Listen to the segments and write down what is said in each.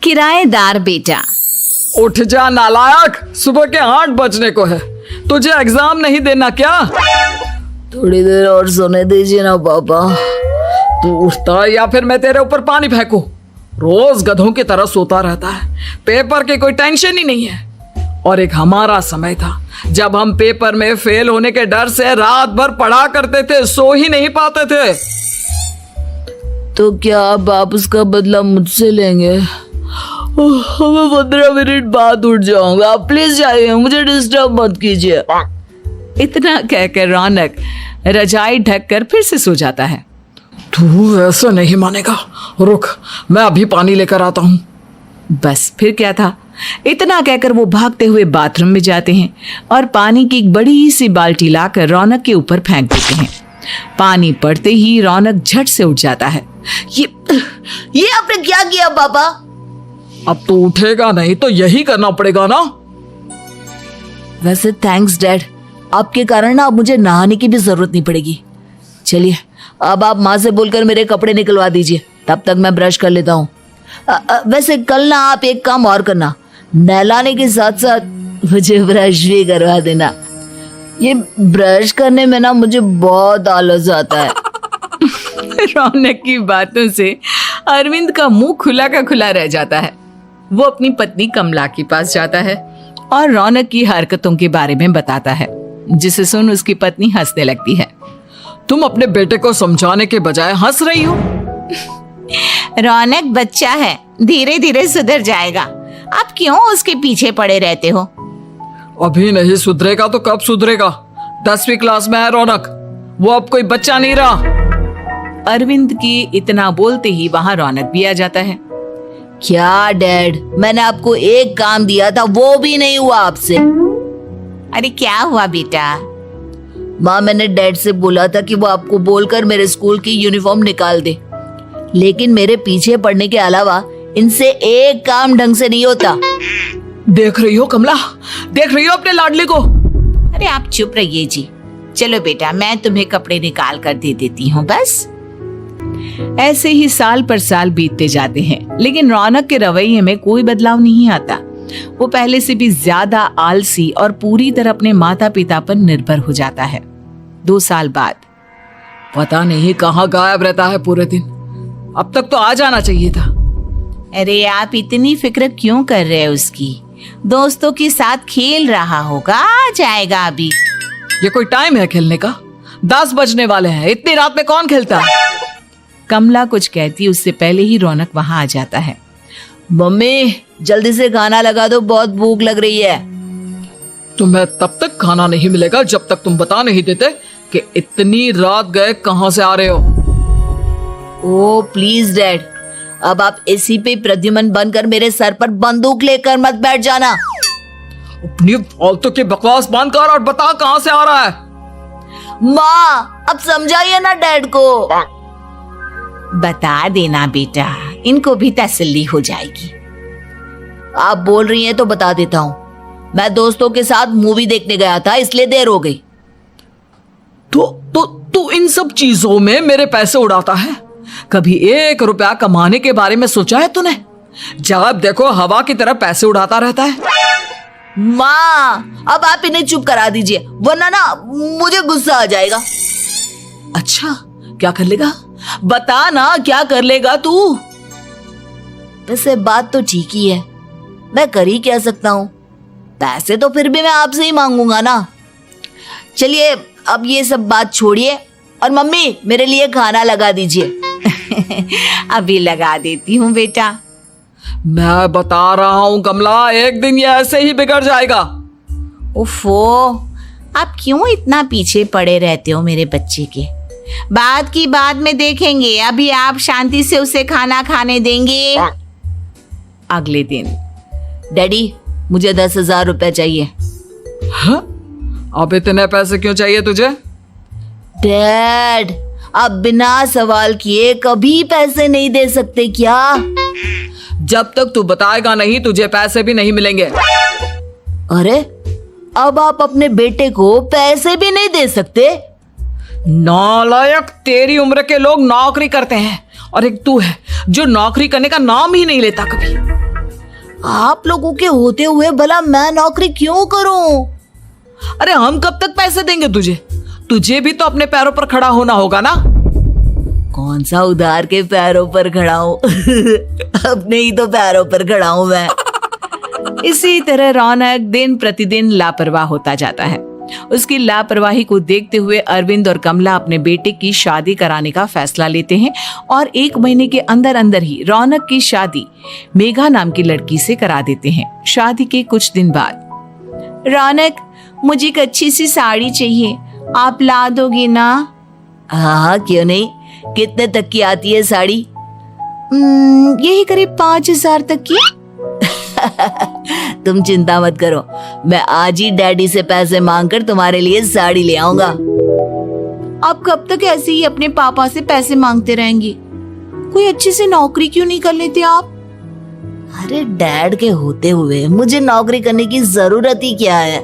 किराएदार बेटा। उठ जा नालायक, सुबह के 8 बजने को है। तुझे एग्जाम नहीं देना क्या? थोड़ी देर और सोने दीजिए ना पापा। तू उठता या फिर मैं तेरे ऊपर पानी फेंकूं? रोज गधों की तरह सोता रहता है। पेपर की कोई टेंशन ही नहीं है। और एक हमारा समय था जब हम पेपर में फेल होने के डर से रात भर पढ़ा करते थे, सो ही नहीं पाते थे। तो क्या आप उसका बदला मुझसे लेंगे? मैं 15 मिनट बाद उठ जाऊंगा, आप प्लीज जाइए, मुझे डिस्टर्ब मत कीजिए। इतना कहकर रौनक रजाई ढककर फिर से सो जाता है। तू ऐसा नहीं मानेगा, रुक मैं अभी पानी लेकर आता हूँ। बस फिर क्या था, इतना कहकर वो भागते हुए बाथरूम में जाते हैं और पानी की एक बड़ी सी बाल्टी लाकर रौनक के ऊपर फेंक देते हैं। पानी पड़ते ही रौनक झट से उठ जाता है। ये आपने क्या किया पापा? अब तो उठेगा नहीं तो यही करना पड़ेगा ना। वैसे थैंक्स डैड, आपके कारण ना अब मुझे नहाने की भी जरूरत नहीं पड़ेगी। चलिए अब आप माँ से बोलकर मेरे कपड़े निकलवा दीजिए, तब तक मैं ब्रश कर लेता हूँ। वैसे कल ना आप एक काम और करना, नहलाने के साथ साथ मुझे ब्रश भी करवा देना। ये ब्रश करने में ना मुझे बहुत आलस आता है। रौनक की बातों से अरविंद का मुंह खुला का खुला रह जाता है। वो अपनी पत्नी कमला के पास जाता है और रौनक की हरकतों के बारे में बताता है, जिसे सुन उसकी पत्नी हंसने लगती है। तुम अपने बेटे को समझाने के बजाय हंस रही हो। रौनक बच्चा है, धीरे धीरे सुधर जाएगा। आप क्यों उसके पीछे पड़े रहते हो? अभी नहीं सुधरेगा तो कब सुधरेगा? 10वीं क्लास में है रौनक, वो अब कोई बच्चा नहीं रहा। अरविंद की इतना बोलते ही वहां रौनक भी आ जाता है। क्या डैड, मैंने आपको एक काम दिया था, वो भी नहीं हुआ आपसे। अरे क्या हुआ बेटा? माँ, मैंने डैड से बोला था कि वो आपको बोलकर मेरे स्कूल की यूनिफॉर्म निकाल दे, लेकिन मेरे पीछे पड़ने के अलावा इनसे एक काम ढंग से नहीं होता। देख रही हो कमला, देख रही हो अपने लाडले को? अरे आप चुप रहिए जी। चलो बेटा, मैं तुम्हें कपड़े निकाल कर दे देती हूँ। बस ऐसे ही साल पर साल बीतते जाते हैं, लेकिन रौनक के रवैये में कोई बदलाव नहीं आता। वो पहले से भी ज्यादा आलसी और पूरी तरह अपने माता पिता पर निर्भर हो जाता है। 2 साल बाद पता नहीं कहाँ गायब रहता है पूरे दिन। अब तक तो आ जाना चाहिए था। अरे आप इतनी फिक्र क्यों कर रहे हैं उसकी? दोस्तों के साथ खेल रहा होगा, आ जाएगा अभी। ये कोई टाइम है खेलने का? 10 बजने वाले हैं, इतनी रात में कौन खेलता है? कमला कुछ कहती उससे पहले ही रौनक वहां आ जाता है। मम्मी जल्दी से खाना लगा दो, बहुत भूख लग रही है। तुम्हें तब तक खाना नहीं मिलेगा जब तक तुम बता नहीं देते कि इतनी रात गए कहां से आ रहे हो। ओ प्लीज डैड, अब आप एसी पे प्रद्युमन बनकर मेरे सर पर बंदूक लेकर मत बैठ जाना। अपनी फालतू की बकवास बंद कर और बता कहां से आ रहा है। माँ अब समझाइए ना डैड को। बता देना बेटा, इनको भी तसल्ली हो जाएगी। आप बोल रही हैं तो बता देता हूँ। मैं दोस्तों के साथ मूवी देखने गया था, इसलिए देर हो गई। तो इन सब चीजों में मेरे पैसे उड़ाता है। कभी 1 रुपया कमाने के बारे में सोचा है तूने? जब देखो हवा की तरह पैसे उड़ाता रहता है। माँ अब आप इन्हें चुप करा दीजिए, वरना ना मुझे गुस्सा आ जाएगा। अच्छा क्या कर लेगा? बता ना क्या कर लेगा तू? वैसे बात तो ठीक ही है, मैं कर ही क्या सकता हूँ। पैसे तो फिर भी मैं आपसे ही मांगूंगा ना। चलिए अब ये सब बात छोड़िए और मम्मी मेरे लिए खाना लगा दीजिए। अभी लगा देती हूँ बेटा। मैं बता रहा हूँ कमला, एक दिन ये ऐसे ही बिगड़ जाएगा। उफ़ो, आप क्यों इतना पीछे पड़े रहते हो मेरे बच्चे के? बात की बाद में देखेंगे, अभी आप शांति से उसे खाना खाने देंगे। अगले दिन डैडी मुझे 10,000 रुपए चाहिए। हाँ? अब इतने पैसे क्यों चाहिए तुझे? डैड आप बिना सवाल किए कभी पैसे नहीं दे सकते क्या? जब तक तू बताएगा नहीं तुझे पैसे भी नहीं मिलेंगे। अरे अब आप अपने बेटे को पैसे भी नहीं दे सकते? नालायक, तेरी उम्र के लोग नौकरी करते हैं और एक तू है जो नौकरी करने का नाम ही नहीं लेता कभी। आप लोगों के होते हुए भला मैं नौकरी क्यों करूं? अरे हम कब तक पैसे देंगे तुझे? तुझे भी तो अपने पैरों पर खड़ा होना होगा ना। कौन सा उधार के पैरों पर खड़ा हूं? अपने ही तो पैरों पर खड़ा हूं मैं। इसी तरह रौनक दिन प्रतिदिन लापरवाह होता जाता है। उसकी लापरवाही को देखते हुए अरविंद और कमला अपने बेटे की शादी कराने का फैसला लेते हैं और 1 महीने के अंदर अंदर ही रौनक की शादी मेघा नाम की लड़की से करा देते हैं। शादी के कुछ दिन बाद, रौनक, मुझे एक अच्छी सी साड़ी चाहिए, आप ला दोगे ना? हाँ, क्यों नहीं। कितने तक की आती है साड़ी? यही करीब 5,000 तक की। तुम चिंता मत करो, मैं आज ही डैडी से पैसे मांगकर तुम्हारे लिए साड़ी ले आऊंगा। आप कब तक ऐसे ही अपने पापा से पैसे मांगते रहेंगे? कोई अच्छी सी नौकरी क्यों नहीं कर लेते आप? अरे डैड के होते हुए मुझे नौकरी करने की जरूरत ही क्या है?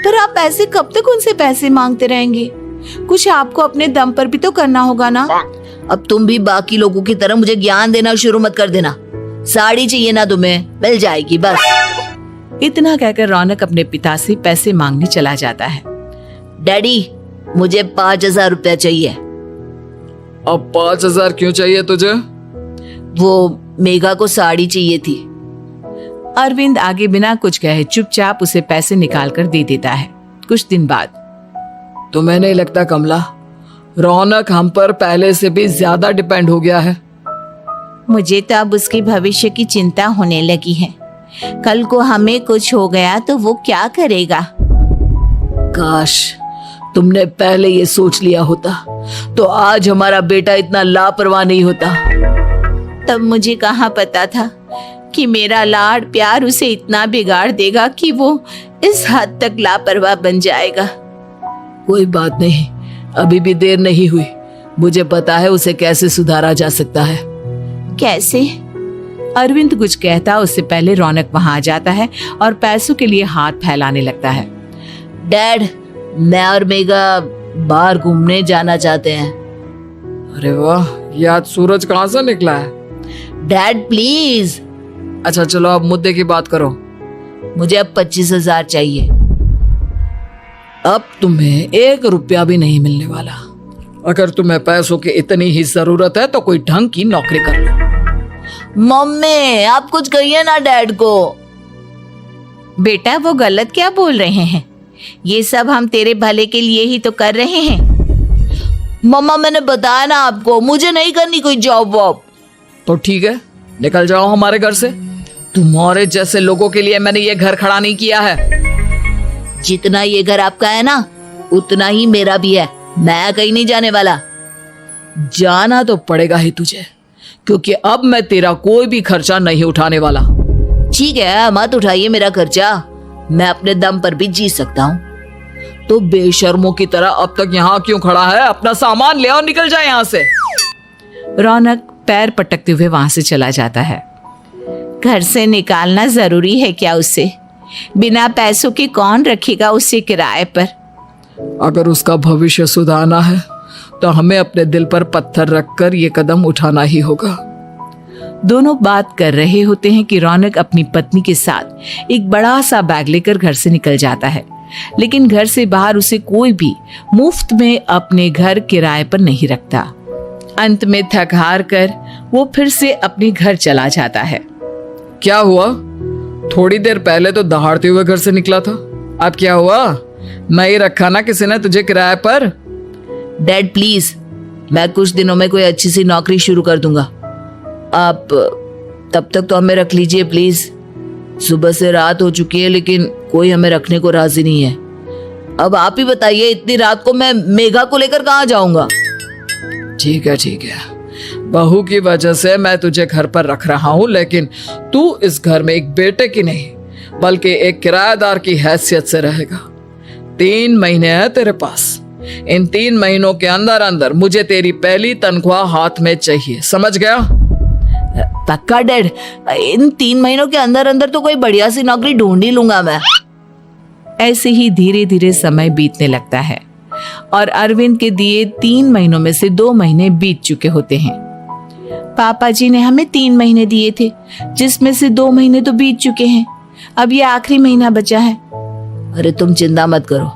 पर आप ऐसे कब तक उनसे पैसे मांगते रहेंगे? कुछ आपको अपने दम पर भी तो करना होगा ना। अब तुम भी बाकी लोगों की तरह मुझे ज्ञान देना शुरू मत कर देना। साड़ी चाहिए ना तुम्हें, मिल जाएगी बस। इतना कहकर रौनक अपने पिता से पैसे मांगने चला जाता है। डैडी, मुझे 5,000 रुपया चाहिए। अब 5,000 क्यों चाहिए तुझे? वो मेघा को साड़ी चाहिए थी। अरविंद आगे बिना कुछ कहे चुपचाप उसे पैसे निकाल कर दे देता है। कुछ दिन बाद, तुम्हें नहीं लगता कमला, रौनक हम पर पहले से भी ज्यादा डिपेंड हो गया है? मुझे तो अब उसके भविष्य की चिंता होने लगी है। कल को हमें कुछ हो गया तो वो क्या करेगा? काश तुमने पहले ये सोच लिया होता तो आज हमारा बेटा इतना लापरवाह नहीं होता। तब मुझे कहाँ पता था कि मेरा लाड प्यार उसे इतना बिगाड़ देगा कि वो इस हद तक लापरवाह बन जाएगा। कोई बात नहीं, अभी भी देर नहीं हुई। मुझे पता है उसे कैसे सुधारा जा सकता है। कैसे? अरविंद कुछ कहता उससे पहले रौनक वहां आ जाता है और पैसों के लिए हाथ फैलाने लगता है। डैड, मैं और मेघा बाहर घूमने जाना चाहते हैं। अरे वाह, ये आज सूरज कहाँ से निकला है? Dad please. अच्छा चलो अब मुद्दे की बात करो। मुझे अब 25,000 चाहिए। अब तुम्हें 1 रुपया भी नहीं मिलने वाला। अगर तुम्हें पैसों की इतनी ही जरूरत है तो कोई ढंग की नौकरी कर लो। मम्मी, आप कुछ कहिए ना डैड को। बेटा, वो गलत क्या बोल रहे हैं? ये सब हम तेरे भले के लिए ही तो कर रहे हैं। मम्मा, मैंने बताया ना आपको, मुझे नहीं करनी कोई जॉब वॉब। तो ठीक है, निकल जाओ हमारे घर से। तुम्हारे जैसे लोगों के लिए मैंने ये घर खड़ा नहीं किया है। जितना ये घर आपका है ना, उतना ही मेरा भी है। मैं कहीं नहीं जाने वाला। जाना तो पड़ेगा ही तुझे, क्योंकि अब मैं तेरा कोई भी खर्चा नहीं उठाने वाला। ठीक है, मत उठाइए मेरा खर्चा, मैं अपने दम पर भी जी सकता हूँ। तो बेशर्मों की तरह अब तक यहाँ क्यों खड़ा है? अपना सामान ले और निकल जाए यहाँ से। रौनक पैर पटकते हुए वहां से चला जाता है। घर से निकालना जरूरी है क्या उसे? बिना पैसों के कौन रखेगा उसे किराए पर? अगर उसका भविष्य सुधारना है तो हमें अपने दिल पर पत्थर रखकर ये कदम उठाना ही होगा। दोनों बात कर रहे होते हैं कि रौनक अपनी पत्नी के साथ एक बड़ा सा बैग लेकर घर से निकल जाता है, लेकिन घर से बाहर उसे कोई भी मुफ्त में अपने घर किराए पर नहीं रखता। अंत में थक हार कर वो फिर से अपने घर चला जाता है। क्या हुआ? थोड़ी देर पहले तो दहाड़ते हुए घर से निकला था, अब क्या हुआ? नहीं रखा ना किसी ने तुझे किराए पर? डैड प्लीज, मैं कुछ दिनों में कोई अच्छी सी नौकरी शुरू कर दूंगा। आप तब तक तो हमें रख लीजिए प्लीज। सुबह से रात हो चुकी है लेकिन कोई हमें रखने को राजी नहीं है। अब आप ही बताइए, इतनी रात को मैं मेघा को लेकर कहाँ जाऊंगा? ठीक है, बहू की वजह से मैं तुझे घर पर रख रहा हूँ, लेकिन तू इस घर में एक बेटे की नहीं बल्कि एक किराएदार की हैसियत से रहेगा। 3 महीने है तेरे पास। इन 3 महीनों के अंदर अंदर मुझे तेरी पहली तनख्वाह हाथ में चाहिए, समझ गया? पक्का डैड, इन 3 महीनों के अंदर अंदर तो कोई बढ़िया सी नौकरी ढूंढ ही लूंगा मैं। ऐसे ही धीरे धीरे समय बीतने लगता है और अरविंद के दिए 3 महीनों में से 2 महीने बीत चुके होते हैं। पापा जी ने हमें 3 महीने दिए थे, जिसमें से 2 महीने तो बीत चुके हैं। अब ये आखिरी महीना बचा है। अरे तुम चिंता मत करो,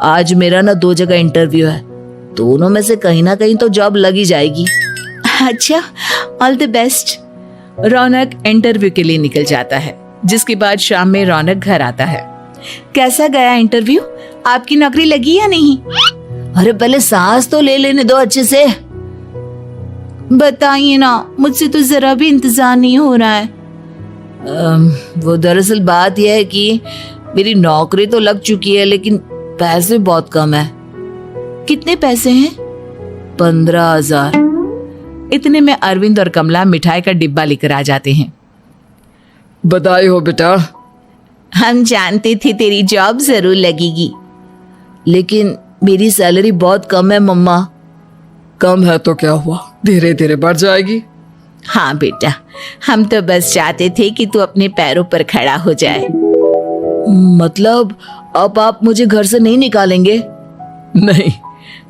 आज मेरा ना 2 जगह इंटरव्यू है, दोनों में से कहीं ना कहीं तो जॉब लगी जाएगी। अच्छा, all the best. Raunak interview के लिए निकल जाता है, जिसके बाद शाम में रौनक घर आता है। कैसा गया इंटरव्यू? आपकी नौकरी लगी या नहीं? अरे पहले सांस तो ले लेने दो अच्छे से। बताइए ना, मुझसे तो जरा भी इंतजार नहीं हो रहा है। वो दरअसल बात यह है कि मेरी नौकरी तो लग चुकी है, लेकिन पैसे बहुत कम है। कितने पैसे हैं? 15,000। इतने में अरविंद और कमला मिठाई का डिब्बा लेकर आ जाते हैं। बधाई हो बेटा। हम जानते थे तेरी जॉब जरूर लगेगी। लेकिन मेरी सैलरी बहुत कम है मम्मा। कम है तो क्या हुआ, धीरे धीरे बढ़ जाएगी। हाँ बेटा, हम तो बस चाहते थे कि तू अपने पैरों पर खड़ा हो जाए। मतलब अब आप मुझे घर से नहीं निकालेंगे? नहीं,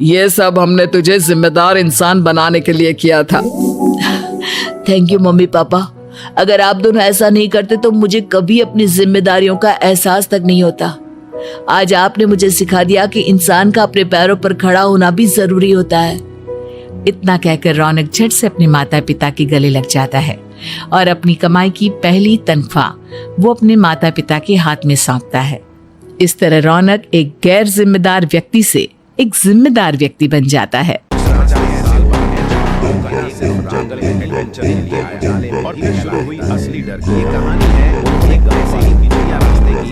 ये सब हमने तुझे जिम्मेदार इंसान बनाने के लिए किया था। Thank you mummy papa. अगर आप दोनों ऐसा नहीं करते तो मुझे कभी अपनी जिम्मेदारियों का एहसास तक नहीं होता। आज आपने मुझे सिखा दिया कि इंसान का अपने पैरों पर खड़ा होना भी जरूरी होता है। इतना कहकर रौनक झट से अपने माता पिता के गले लग जाता है और अपनी कमाई की पहली तनख्वाह वो अपने माता पिता के हाथ में सौंपता है। इस तरह रौनक एक गैर जिम्मेदार व्यक्ति से एक जिम्मेदार व्यक्ति बन जाता है। और फिर शुरू हुई असली डर की ये कहानी है एक गांव से ही बिजलियां रास्ते की